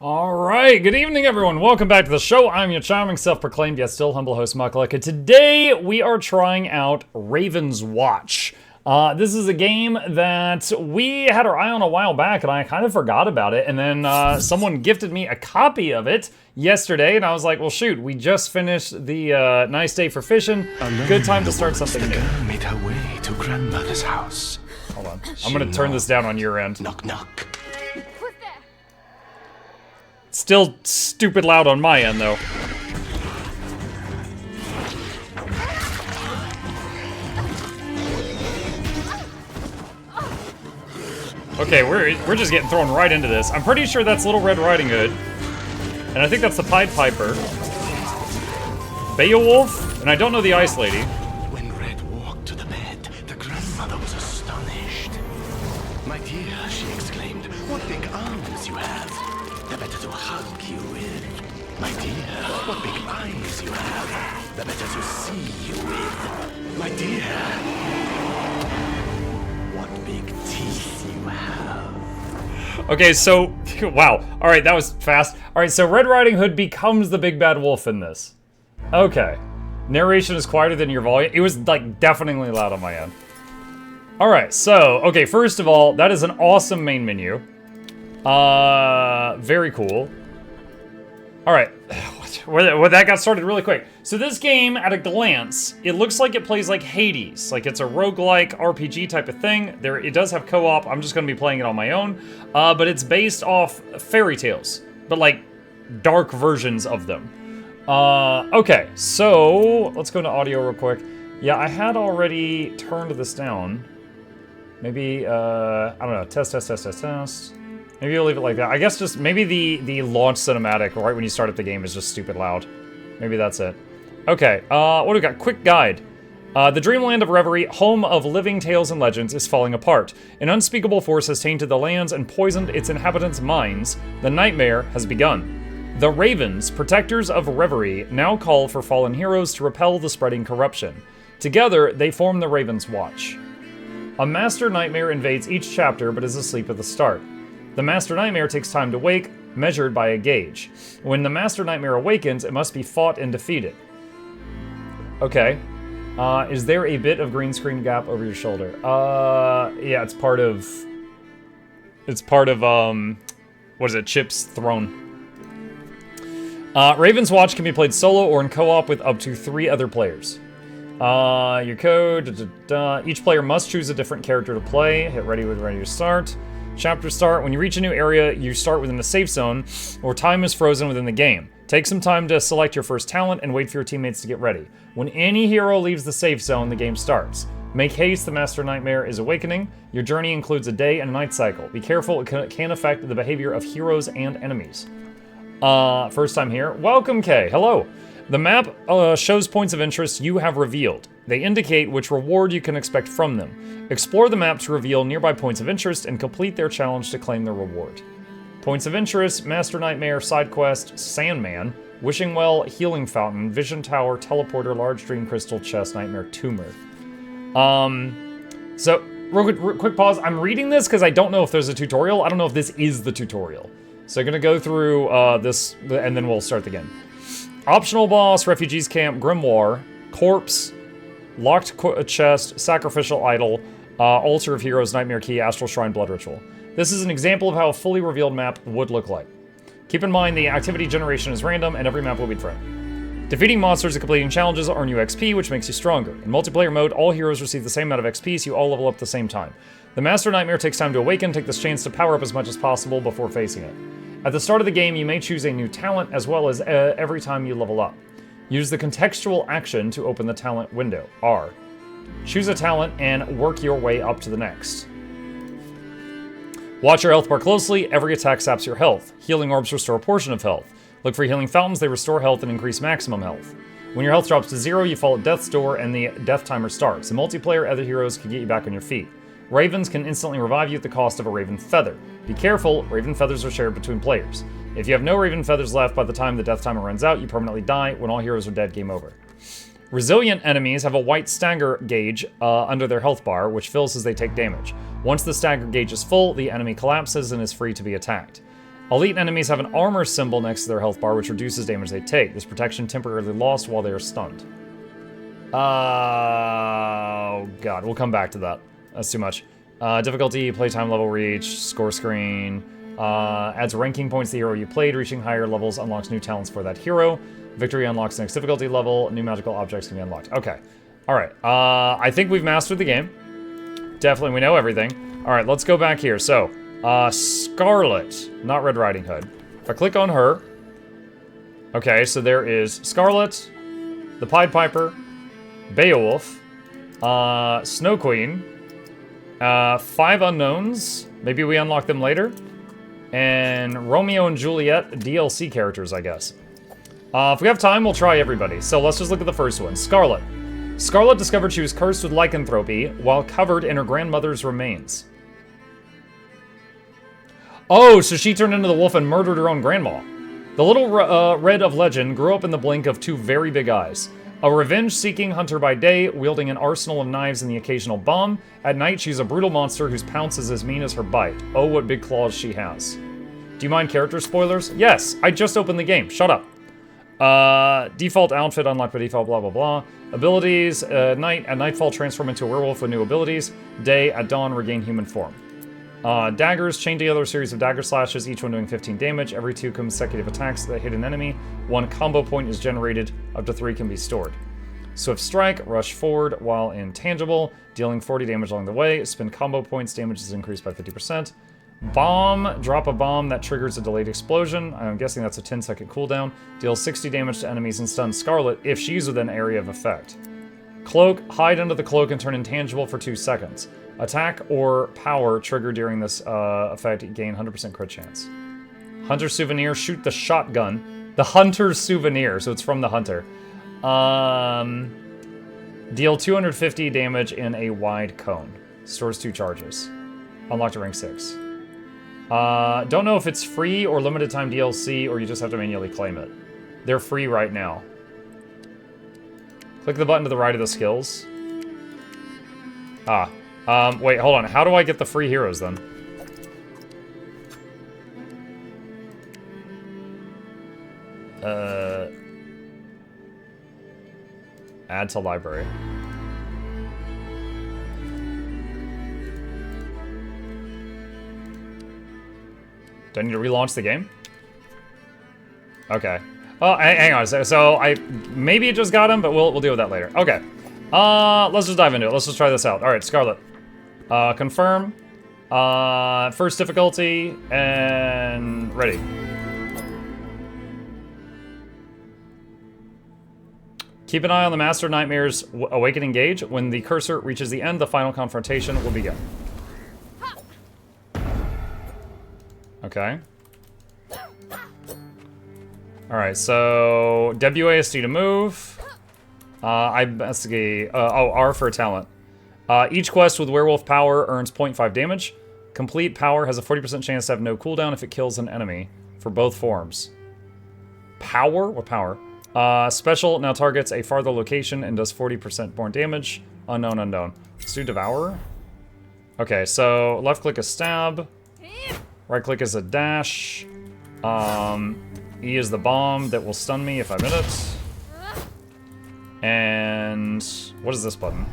Alright, good evening everyone. Welcome back to the show. I'm your charming, self-proclaimed, yet still humble host, Mukluk, and today we are trying out Ravenswatch. This is a game that we had our eye on a while back, and I kind of forgot about it, and then someone gifted me a copy of it yesterday, and I was like, well shoot, we just finished the nice day for fishing. Good time to start something new. The girl made her way to grandmother's house. Hold on. I'm gonna turn this down on your end. Knock, knock. Still stupid loud on my end, though. Okay, we're just getting thrown right into this. I'm pretty sure that's Little Red Riding Hood. And I think that's the Pied Piper. Beowulf, and I don't know the Ice Lady. When Red walked to the bed, the grandmother was astonished. My dear, she exclaimed, what big arms you have. They're better to hug you with. My dear, what big eyes you have. They're better to see you with. My dear, what big teeth you have. Okay, so, wow. Alright, that was fast. Alright, so Red Riding Hood becomes the big bad wolf in this. Okay. Narration is quieter than your volume. It was, like, deafeningly loud on my end. Alright, so, okay, first of all, that is an awesome main menu. Very cool. Alright, well, that got started really quick. So this game, at a glance, it looks like it plays like Hades. Like it's a roguelike RPG type of thing. It does have co-op. I'm just going to be playing it on my own. But it's based off fairy tales, but like dark versions of them. Okay, so let's go to audio real quick. Yeah, I had already turned this down. Maybe, I don't know, test. Maybe you'll leave it like that. I guess just maybe the launch cinematic right when you start up the game is just stupid loud. Maybe that's it. Okay, what do we got? Quick guide. The dreamland of Reverie, home of living tales and legends, is falling apart. An unspeakable force has tainted the lands and poisoned its inhabitants' minds. The nightmare has begun. The Ravens, protectors of Reverie, now call for fallen heroes to repel the spreading corruption. Together, they form the Ravenswatch. A master nightmare invades each chapter but is asleep at the start. The Master Nightmare takes time to wake, measured by a gauge. When the Master Nightmare awakens, it must be fought and defeated. Okay. Is there a bit of green screen gap over your shoulder? Yeah, it's part of, what is it, Chip's throne. Ravenswatch can be played solo or in co-op with up to 3 other players. Your code, each player must choose a different character to play. Hit ready when ready to start. Chapter start. When you reach a new area, you start within the safe zone, or time is frozen within the game. Take some time to select your first talent and wait for your teammates to get ready. When any hero leaves the safe zone, the game starts. Make haste, the Master Nightmare is awakening. Your journey includes a day and a night cycle. Be careful, it can affect the behavior of heroes and enemies. First time here. Welcome, Kay. Hello. The map shows points of interest you have revealed. They indicate which reward you can expect from them. Explore the map to reveal nearby points of interest and complete their challenge to claim their reward. Points of interest: Master Nightmare, Side Quest, Sandman, Wishing Well, Healing Fountain, Vision Tower, Teleporter, Large Dream Crystal, Chest, Nightmare, Tumor. So, real quick pause. I'm reading this because I don't know if there's a tutorial. I don't know if this is the tutorial. So I'm going to go through this, and then we'll start again. Optional boss, Refugees Camp, Grimoire, Corpse, Locked Chest, Sacrificial Idol, Altar of Heroes, Nightmare Key, Astral Shrine, Blood Ritual. This is an example of how a fully revealed map would look like. Keep in mind the activity generation is random and every map will be different. Defeating monsters and completing challenges earn you XP, which makes you stronger. In multiplayer mode, all heroes receive the same amount of XP, so you all level up at the same time. The Master Nightmare takes time to awaken. Take this chance to power up as much as possible before facing it. At the start of the game, you may choose a new talent as well as every time you level up. Use the contextual action to open the talent window, R. Choose a talent and work your way up to the next. Watch your health bar closely. Every attack saps your health. Healing orbs restore a portion of health. Look for healing fountains. They restore health and increase maximum health. When your health drops to 0, you fall at death's door and the death timer starts. In multiplayer, other heroes can get you back on your feet. Ravens can instantly revive you at the cost of a raven feather. Be careful, raven feathers are shared between players. If you have no raven feathers left by the time the death timer runs out, you permanently die. When all heroes are dead, game over. Resilient enemies have a white stagger gauge under their health bar, which fills as they take damage. Once the stagger gauge is full, the enemy collapses and is free to be attacked. Elite enemies have an armor symbol next to their health bar, which reduces damage they take. This protection temporarily lost while they are stunned. Oh, God. We'll come back to that. That's too much. Difficulty, playtime level reach, score screen. Adds ranking points to the hero you played. Reaching higher levels unlocks new talents for that hero. Victory unlocks the next difficulty level. New magical objects can be unlocked. Okay. All right. I think we've mastered the game. Definitely, we know everything. All right, let's go back here. So, Scarlet, not Red Riding Hood. If I click on her. Okay, so there is Scarlet, the Pied Piper, Beowulf, Snow Queen, 5 unknowns. Maybe we unlock them later. And Romeo and Juliet DLC characters, I guess. If we have time, we'll try everybody. So let's just look at the first one. Scarlet. Scarlet discovered she was cursed with lycanthropy while covered in her grandmother's remains. Oh, so she turned into the wolf and murdered her own grandma. The little red of legend grew up in the blink of 2 very big eyes. A revenge-seeking hunter by day, wielding an arsenal of knives and the occasional bomb. At night, she's a brutal monster whose pounce is as mean as her bite. Oh, what big claws she has. Do you mind character spoilers? Yes, I just opened the game. Shut up. Default outfit unlocked by default, blah, blah, blah. Abilities, night. At nightfall, transform into a werewolf with new abilities. Day, at dawn, regain human form. Daggers, chain together a series of dagger slashes, each one doing 15 damage. Every 2 consecutive attacks that hit an enemy, 1 combo point is generated, up to 3 can be stored. Swift strike, rush forward while intangible, dealing 40 damage along the way. Spend combo points, damage is increased by 50%. Bomb, drop a bomb that triggers a delayed explosion. I'm guessing that's a 10-second cooldown. Deals 60 damage to enemies and stuns Scarlet if she's within area of effect. Cloak, hide under the cloak and turn intangible for 2 seconds. Attack or power trigger during this effect, gain 100% crit chance. Hunter Souvenir, shoot the shotgun. The Hunter's Souvenir, so it's from the Hunter. Deal 250 damage in a wide cone. Stores 2 charges. Unlocked at rank 6. Don't know if it's free or limited time DLC or you just have to manually claim it. They're free right now. Click the button to the right of the skills. Wait, hold on. How do I get the free heroes then? Add to library. Do I need to relaunch the game? Okay. Oh, hang on. So maybe it just got him, but we'll deal with that later. Okay. Let's just dive into it. Let's just try this out. All right, Scarlet. Confirm. First difficulty, and ready. Keep an eye on the Master Nightmare's Awakening gauge. When the cursor reaches the end, the final confrontation will begin. Okay. Alright, so WASD to move. I investigate. R for a talent. Each quest with werewolf power earns 0.5 damage. Complete power has a 40% chance to have no cooldown if it kills an enemy for both forms. Power? What power? Special now targets a farther location and does 40% more damage. Unknown, unknown. Let's do Devourer. Okay, so left click is stab. Right click is a dash. E is the bomb that will stun me if I'm in it. And what is this button?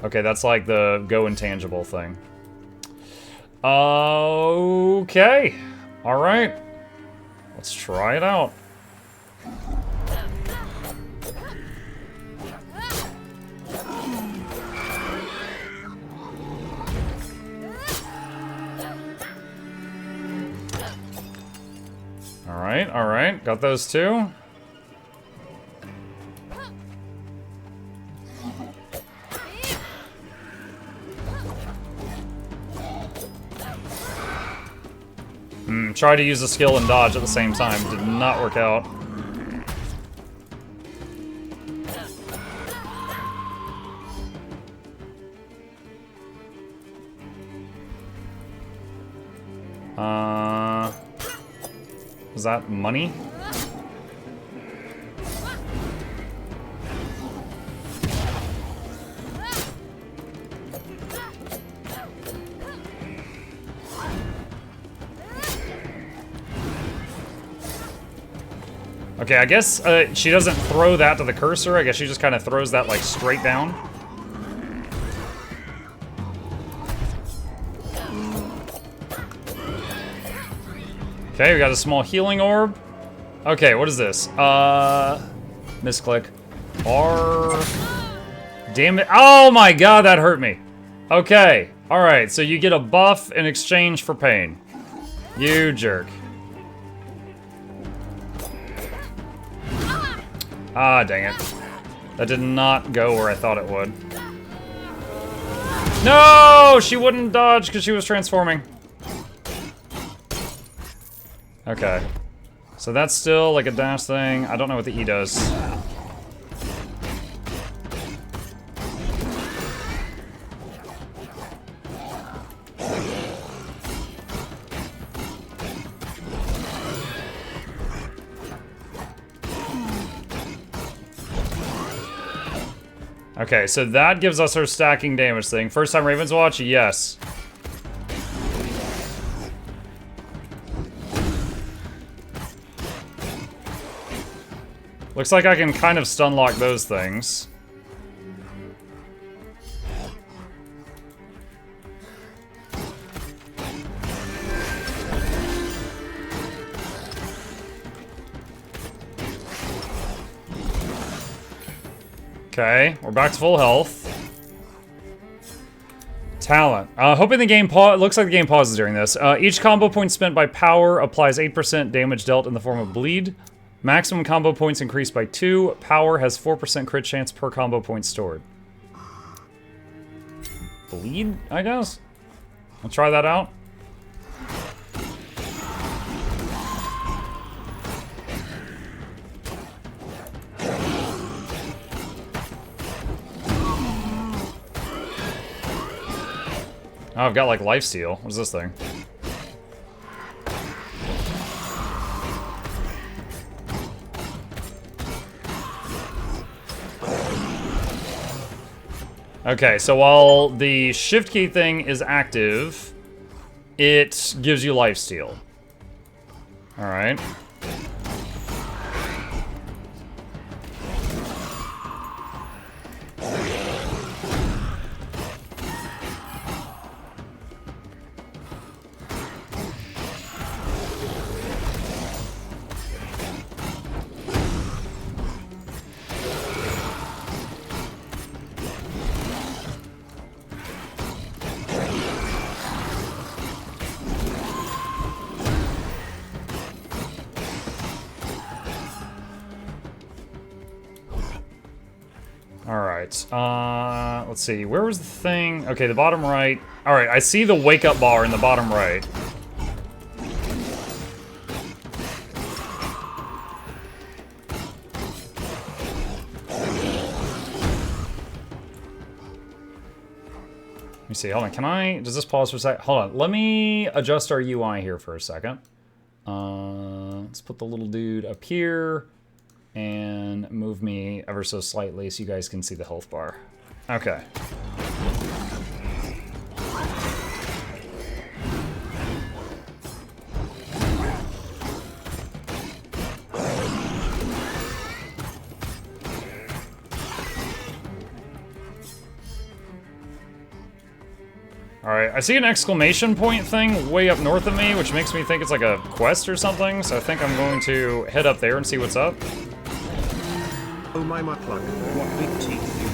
Okay, that's like the go intangible thing. Okay. All right. Let's try it out. All right. Got those two. Try to use a skill and dodge at the same time. Did not work out. Was that money? Okay, I guess she doesn't throw that to the cursor. I guess she just kind of throws that, like, straight down. Okay, we got a small healing orb. Okay, what is this? Misclick. R... Damn it. Oh my god, that hurt me. Okay, alright, so you get a buff in exchange for pain. You jerk. Ah, dang it. That did not go where I thought it would. No! She wouldn't dodge because she was transforming. Okay. So that's still like a dash thing. I don't know what the E does. Okay, so that gives us our stacking damage thing. First time Ravenswatch? Yes. Looks like I can kind of stun lock those things. Okay, we're back to full health. Talent. Hoping the game looks like the game pauses during this. Each combo point spent by power applies 8% damage dealt in the form of bleed. Maximum combo points increased by 2. Power has 4% crit chance per combo point stored. Bleed, I guess? I'll try that out. Oh, I've got like lifesteal. What's this thing? Okay, so while the shift key thing is active, it gives you lifesteal. Alright. Alright, let's see. Where was the thing? Okay, the bottom right. Alright, I see the wake-up bar in the bottom right. Let me see, hold on, can I... Does this pause for a sec? Hold on, let me adjust our UI here for a second. Let's put the little dude up here. And move me ever so slightly so you guys can see the health bar. Okay. Alright, I see an exclamation point thing way up north of me, which makes me think it's like a quest or something, so I think I'm going to head up there and see what's up. Oh my Mukluk, what big teeth you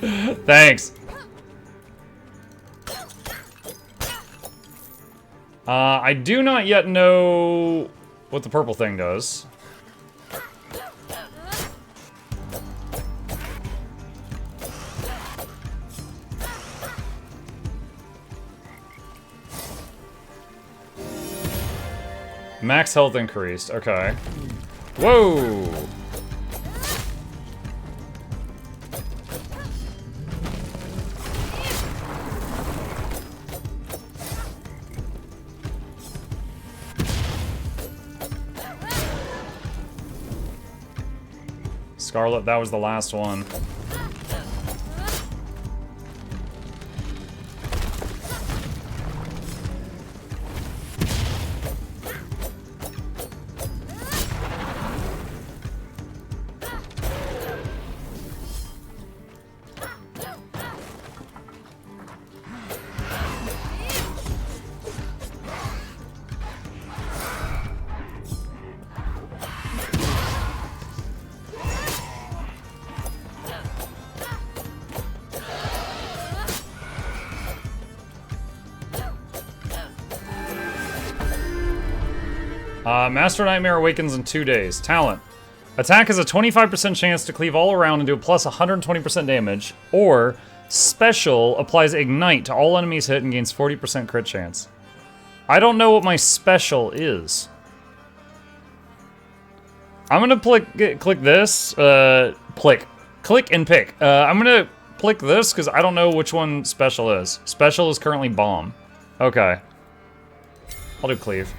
have. Thanks. I do not yet know what the purple thing does. Max health increased, okay. Whoa! Scarlet, that was the last one. Master Nightmare awakens in 2 days. Talent. Attack has a 25% chance to cleave all around and do a plus 120% damage. Or, Special applies Ignite to all enemies hit and gains 40% crit chance. I don't know what my special is. I'm gonna click this. Click and pick. I'm gonna click this because I don't know which one special is. Special is currently bomb. Okay. I'll do cleave.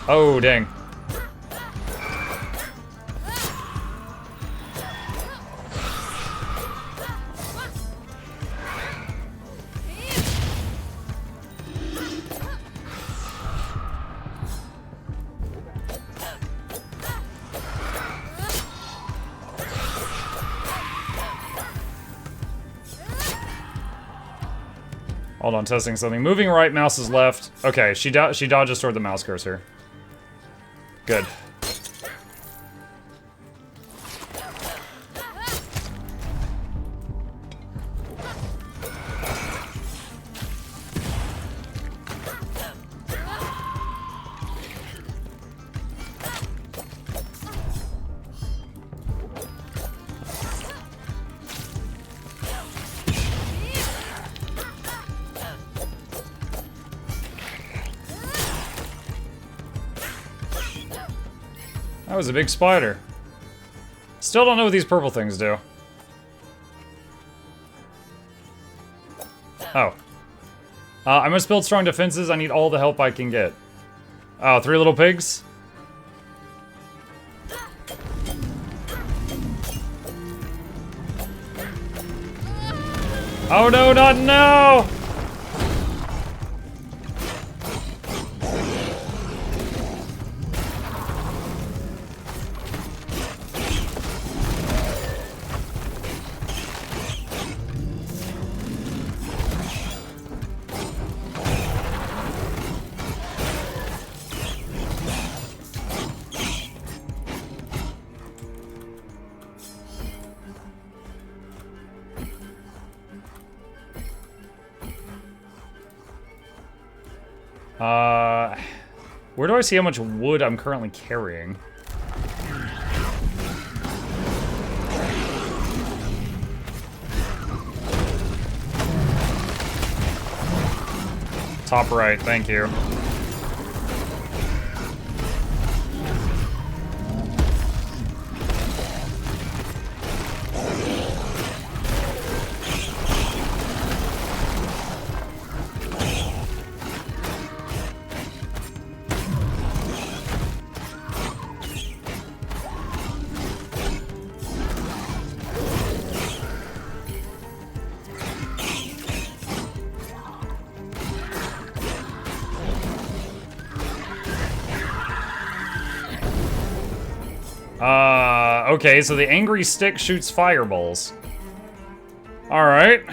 Oh, dang. Hold on, testing something. Moving right, mouse is left. Okay, she dodges toward the mouse cursor. Good. That was a big spider. Still don't know what these purple things do. Oh. I must build strong defenses. I need all the help I can get. Oh, 3 little pigs? Oh no, not no! Where do I see how much wood I'm currently carrying? Top right, thank you. Okay, so the angry stick shoots fireballs. Alright.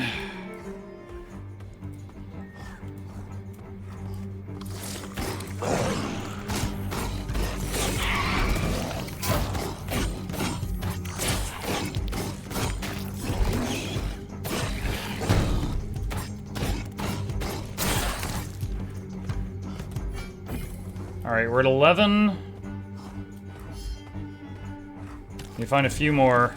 Alright, we're at 11. You find a few more.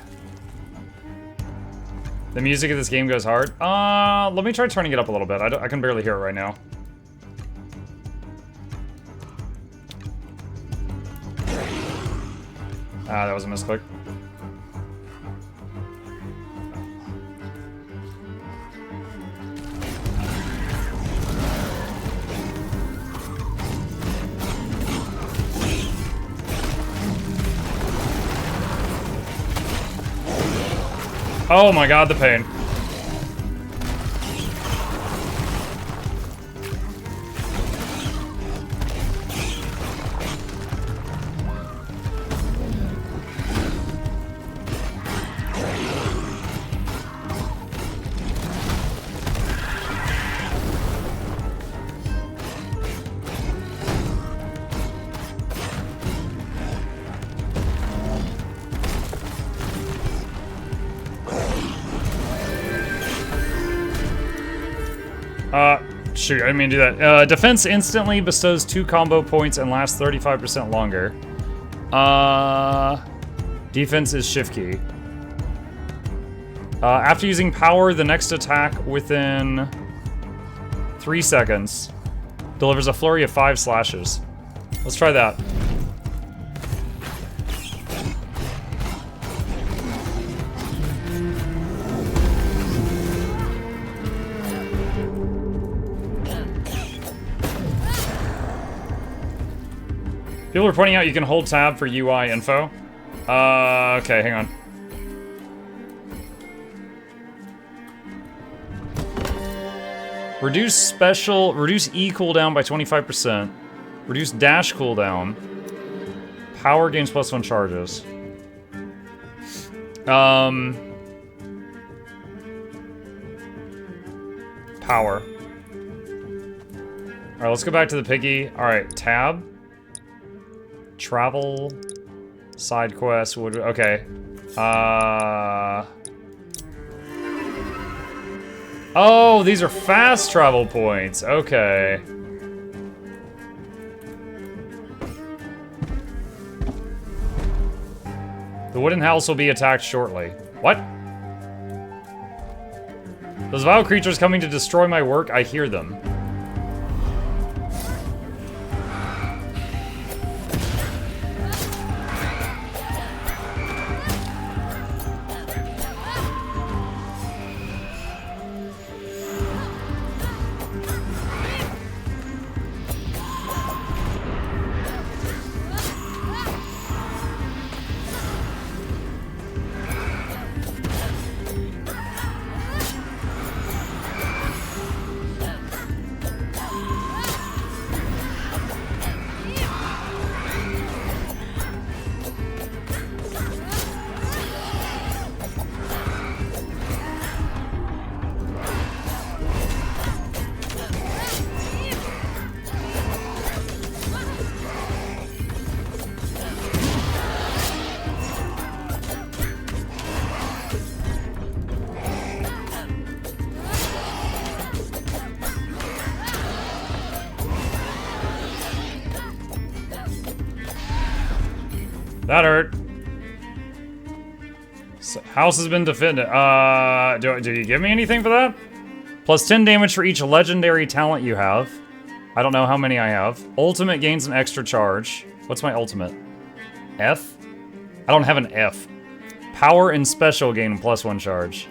The music of this game goes hard. Let me try turning it up a little bit. I can barely hear it right now. Ah, that was a misclick. Oh my god, the pain. Shoot, I didn't mean to do that. Defense instantly bestows 2 combo points and lasts 35% longer. Defense is shift key. After using power, the next attack within 3 seconds delivers a flurry of 5 slashes. Let's try that. People are pointing out you can hold tab for UI info. Okay, hang on. Reduce E cooldown by 25%. Reduce dash cooldown. Power gains +1 charges. Power. Alright, let's go back to the piggy. Alright, tab. Travel. Side quest. Okay. Oh, these are fast travel points. Okay. The wooden house will be attacked shortly. What? Those vile creatures coming to destroy my work, I hear them. That hurt. So, house has been defended. Do you give me anything for that? Plus 10 damage for each legendary talent you have. I don't know how many I have. Ultimate gains an extra charge. What's my ultimate? F? I don't have an F. Power and special gain +1 charge.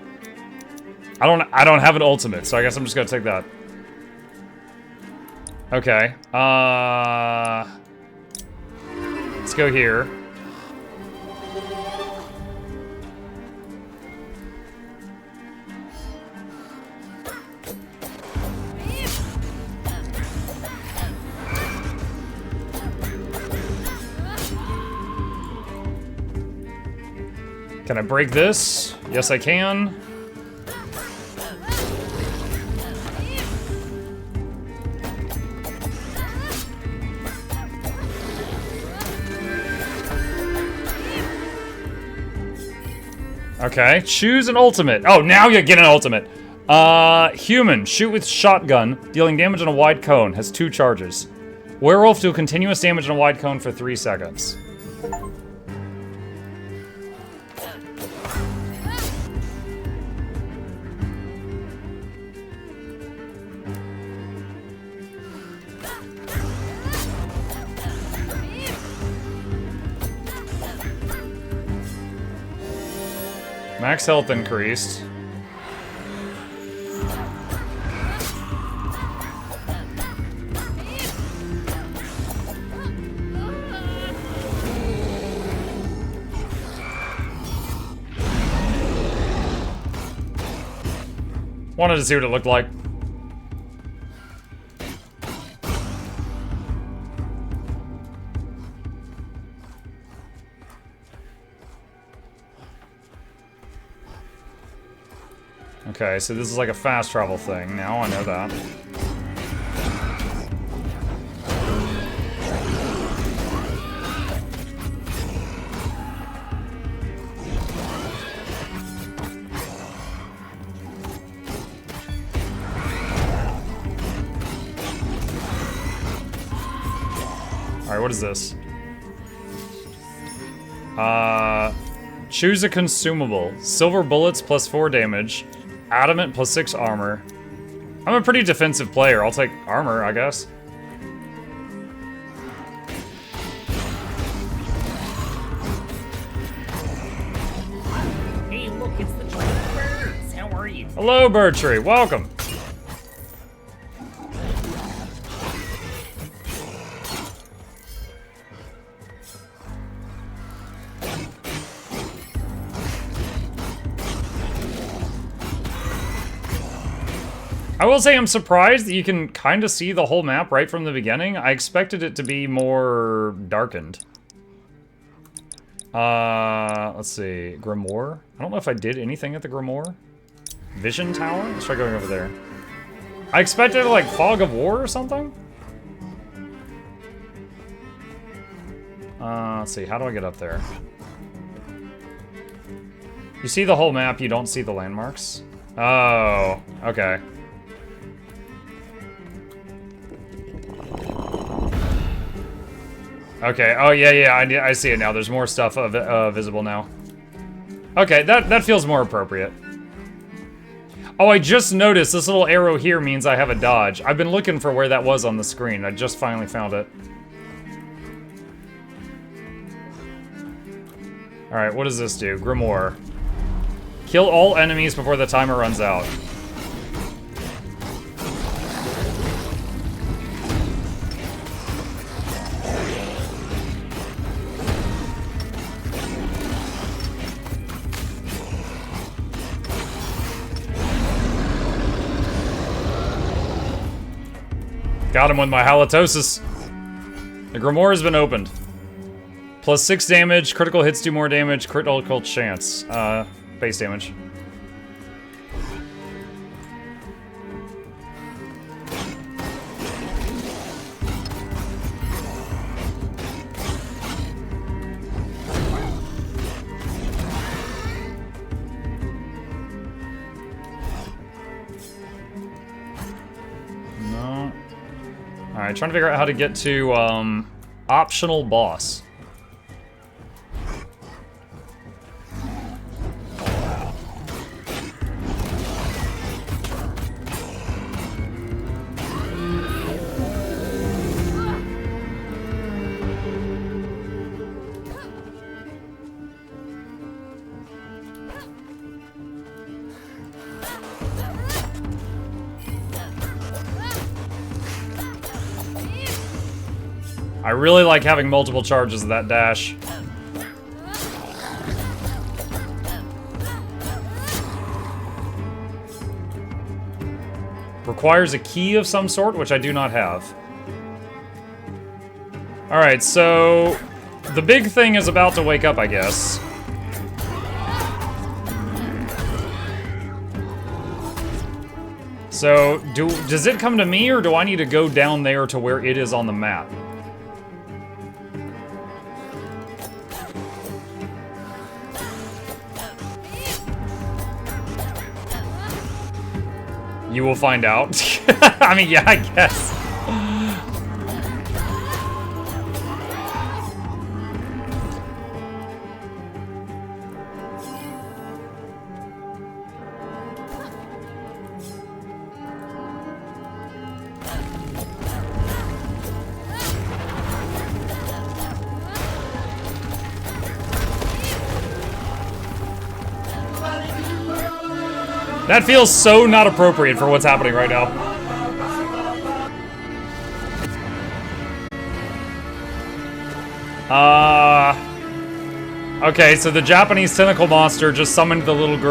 I don't have an ultimate, so I guess I'm just gonna take that. Okay. Let's go here. Can I break this? Yes, I can. Okay, choose an ultimate. Oh, now you get an ultimate. Human, shoot with shotgun, dealing damage in a wide cone, has 2 charges. Werewolf, deal continuous damage in a wide cone for 3 seconds. Max health increased. Wanted to see what it looked like. Okay, so this is like a fast travel thing now, I know that. Alright, what is this? Choose a consumable. Silver bullets plus 4 damage. Adamant plus 6 armor. I'm a pretty defensive player. I'll take armor, I guess. Hey, look, it's the giant birds. How are you? Hello, Bertree. Welcome. I will say I'm surprised that you can kind of see the whole map right from the beginning. I expected it to be more darkened. Let's see. Grimoire? I don't know if I did anything at the Grimoire. Vision Tower? Let's try going over there. I expected like Fog of War or something? Let's see. How do I get up there? You see the whole map, you don't see the landmarks? Oh, okay. Okay, oh yeah, I see it now. There's more stuff visible now. Okay, that feels more appropriate. Oh, I just noticed this little arrow here means I have a dodge. I've been looking for where that was on the screen. I just finally found it. Alright, what does this do? Grimoire. Kill all enemies before the timer runs out. Got him with my halitosis. The Grimoire has been opened. Plus 6 damage, critical hits do more damage, critical chance. Base damage. No. Alright, trying to figure out how to get to, optional boss. I really like having multiple charges of that dash. Requires a key of some sort, which I do not have. Alright, so the big thing is about to wake up, I guess. So, does it come to me, or do I need to go down there to where it is on the map? You will find out. I mean, yeah, I guess. That feels so not appropriate for what's happening right now. Okay, so the Japanese tentacle monster just summoned the little girl.